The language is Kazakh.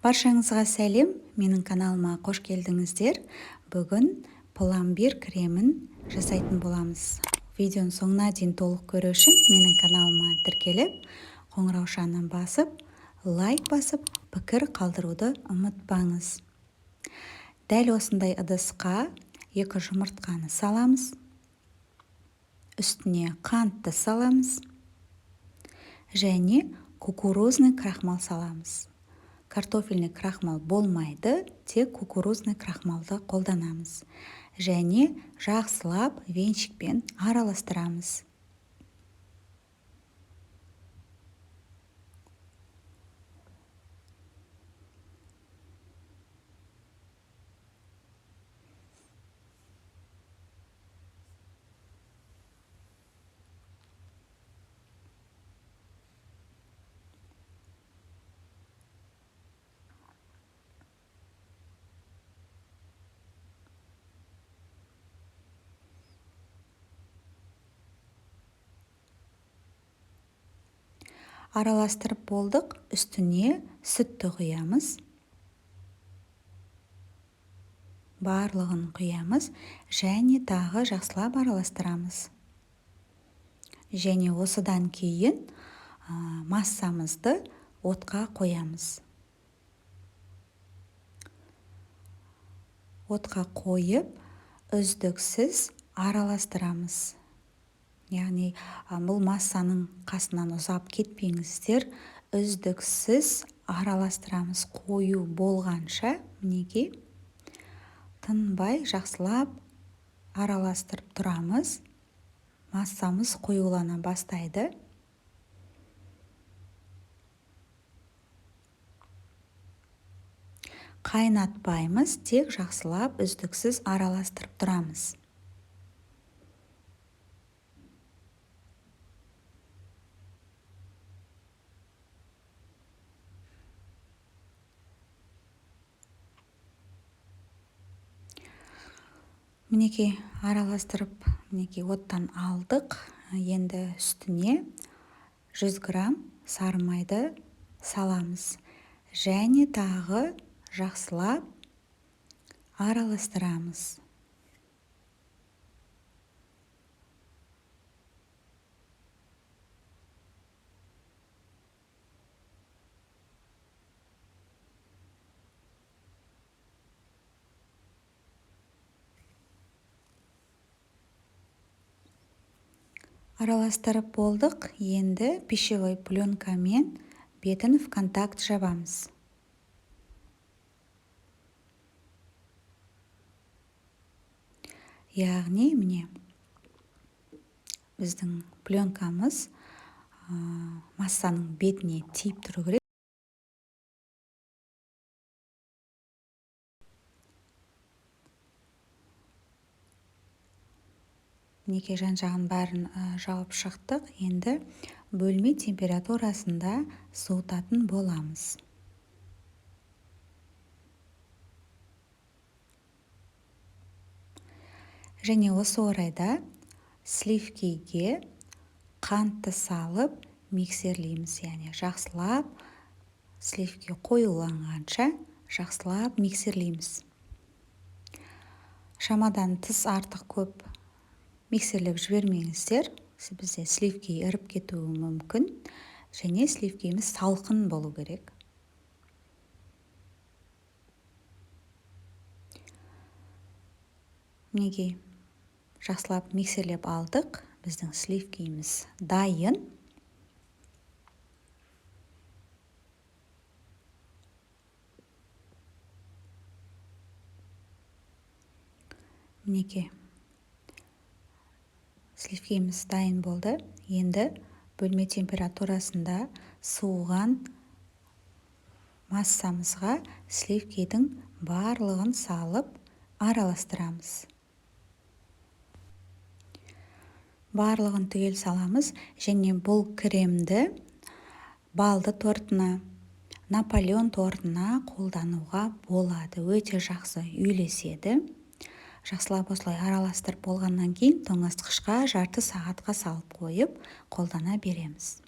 Баршаңызға сәлем, менің каналыма қош келдіңіздер. Бүгін пломбир кремін жасайтын боламыз. Видеоның соңына дейін толық көру үшін менің каналыма тіркеліп, қоңыраушаны басып, лайк басып, пікір қалдыруды ұмытпаңыз. Дәл осындай ыдысқа 2 жұмыртқаны саламыз. Үстіне қантты саламыз. Және кукурузный крахмал саламыз. Картофельный крахмал болмайды, тек кукурузный крахмалды қолданамыз. Және жақсылап венчикпен араластырамыз. Араластырып болдық, үстіне сүтті құямыз. Барлығын құямыз және тағы жақсылап араластырамыз. Және осыдан кейін массамызды отқа қоямыз. Отқа қойып, үздіксіз араластырамыз. Яғни бұл массаның қасынан ұзап кетпеңіздер, үздіксіз араластырамыз. Қою болғанша, мінекей, тынбай жақсылап араластырып тұрамыз. Массамыз қоюлана бастайды. Қайнатпаймыз, тек жақсылап үздіксіз араластырып тұрамыз. Мінекей араластырып, оттан алдық. Енді үстіне 100 грамм сары майды саламыз. Және тағы жақсылап араластырамыз. Араластырып болдық. Енді пищевой пленкамен бетін в контакт жабамыз. Яғни, міне, біздің пленкамыз массаның бетіне тиіп тұру керек. Мінекей жан-жағын бәрін жауып шықтық. Енді бөлме температурасында суытатын боламыз. Және осы орайда сливкиге қантты салып миксерлейміз. Яғни жақсылап сливки қоюланғанша жақсылап миксерлейміз. Шамадан тыс артық көп миксерлеп жібермеңіздер. Бізде сливки іріп кетуі мүмкін. Және сливкиміз салқын болу керек. Мінекей жақсылап миксерлеп алдық. Біздің сливкиміз дайын. Мінекей сливкиміз дайын болды. Енді бөлме температурасында суыған массамызға сливкидің барлығын салып араластырамыз. Барлығын түгел саламыз. Және бұл кремді балды тортына, Наполеон тортына қолдануға болады. Өте жақсы үйлеседі. Жақсылап осылай араластырып болғаннан кейін тоңазытқышқа жарты сағатқа салып қойып қолдана береміз.